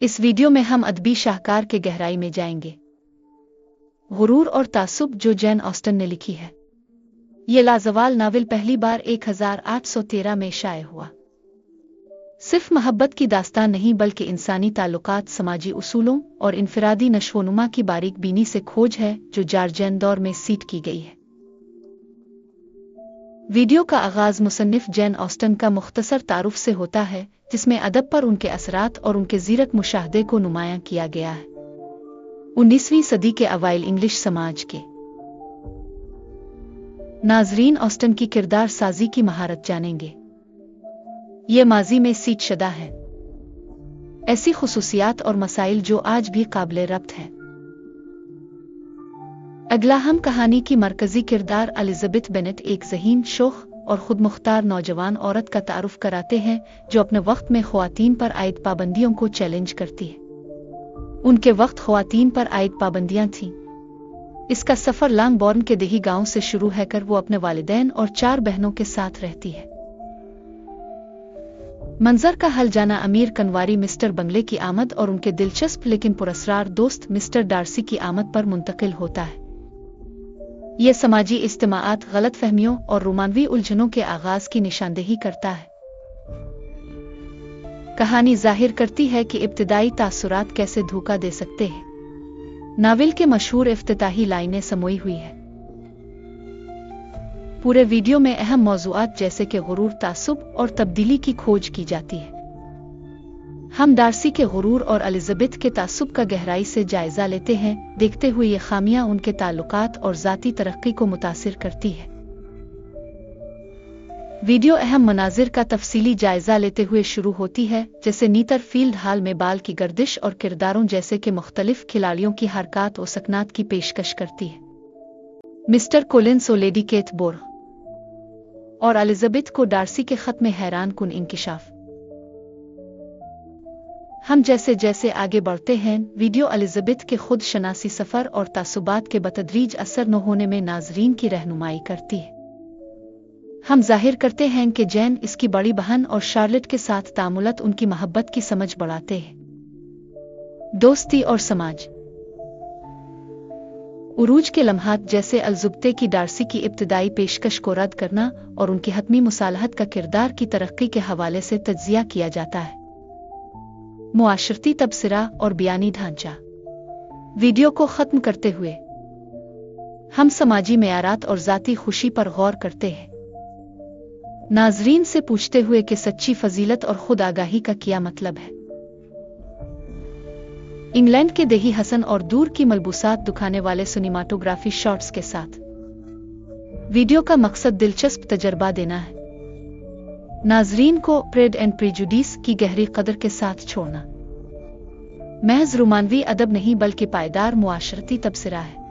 इस वीडियो में हम अदबी शाहकार के गहराई में जाएंगे। गुरूर और तासुब जो जैन ऑस्टन ने लिखी है। ये लाजवाल नावल पहली बार 1813 में शाये हुआ। सिर्फ मोहब्बत की दास्तान नहीं बल्कि इंसानी ताल्लुकात, समाजी उसूलों और इनफरादी नशोनुमा की बारीक बीनी से खोज है जो जॉर्जियन दौर में सीट की गई है। वीडियो का आगाज मुसन्निफ जैन ऑस्टन का मुख्तसर तारुफ से होता है जिसमें अदब पर उनके असरात और उनके ज़ीरक मुशाहदे को नुमायां किया गया है। 19वीं सदी के अवाइल इंग्लिश समाज के नाजरीन ऑस्टन की किरदार साजी की महारत जानेंगे। ये माजी में सीट शदा है, ऐसी खुसूसियात और मसाइल जो आज भी काबिल रब्त हैं। अगला हम कहानी की मरकजी किरदार एलिजाबेथ बेनेट, एक ज़हीन, शोख और खुद मुख्तार नौजवान औरत का तारुफ कराते हैं जो अपने वक्त में ख्वातीन पर आयद पाबंदियों को चैलेंज करती है। उनके वक्त ख्वातीन पर आयद पाबंदियां थीं। इसका सफर लॉन्गबॉर्न के देही गांव से शुरू है कर वो अपने वालिदैन और 4 बहनों के साथ रहती है। मंजर का हल जाना अमीर कनवारी मिस्टर बंगले की आमद और उनके दिलचस्प लेकिन पुरस्कार दोस्त मिस्टर डार्सी की आमद पर मुंतकिल होता है। ये समाजी इज्तिमाआत, गलत फहमियों और रोमानवी उलझनों के आगाज की निशानदेही करता है। कहानी जाहिर करती है कि इब्तिदाई तासुरात कैसे धोखा दे सकते हैं। नावल के मशहूर इफ्तिताही लाइनें समोई हुई है। पूरे वीडियो में अहम मौज़ूआत जैसे कि गुरूर, तासुब और तब्दीली की खोज की जाती है। हम डार्सी के गुरूर और एलिजाबेथ के तासुब का गहराई से जायजा लेते हैं, देखते हुए ये खामियां उनके ताल्लुकात और ज़ाती तरक्की को मुतासिर करती है। वीडियो अहम मनाजिर का तफसीली जायजा लेते हुए शुरू होती है, जैसे नीतर फील्ड हाल में बाल की गर्दिश और किरदारों जैसे कि मुख्तलिफ खिलाड़ियों की हरकत और सकनात की पेशकश करती है। मिस्टर कोलिंस और लेडी केथ बोर और एलिजाबेथ को डार्सी के खत में हैरान कुन इंकिशाफ। हम जैसे जैसे आगे बढ़ते हैं, वीडियो एलिजाबेथ के खुद शनासी सफर और तासुबात के बतदरीज असर न होने में नाजरीन की रहनुमाई करती है। हम जाहिर करते हैं कि जैन, इसकी बड़ी बहन और शार्लेट के साथ तामुलत उनकी मोहब्बत की समझ बढ़ाते हैं। दोस्ती और समाज उरूज के लम्हात जैसे अलजुब्ते की डार्सी की इब्तिदाई पेशकश को रद्द करना और उनकी हतमी मुसालहत का किरदार की तरक्की के हवाले से तज्जिया किया जाता है। मुआशरती तबसरा और बयानी ढांचा। वीडियो को खत्म करते हुए हम समाजी मेयारात और ज़ाती खुशी पर गौर करते हैं, नाजरीन से पूछते हुए कि सच्ची फजीलत और खुद आगाही का क्या मतलब है। इंग्लैंड के देही हसन और दूर की मलबूसात दिखाने वाले सिनेमाटोग्राफी शॉट्स के साथ वीडियो का मकसद दिलचस्प तजर्बा देना है, नाजरीन को प्रेड एंड प्रेजुडिस की गहरी कदर के साथ छोड़ना। महज रोमानवी अदब नहीं बल्कि पायदार मुआशरती तबसरा है।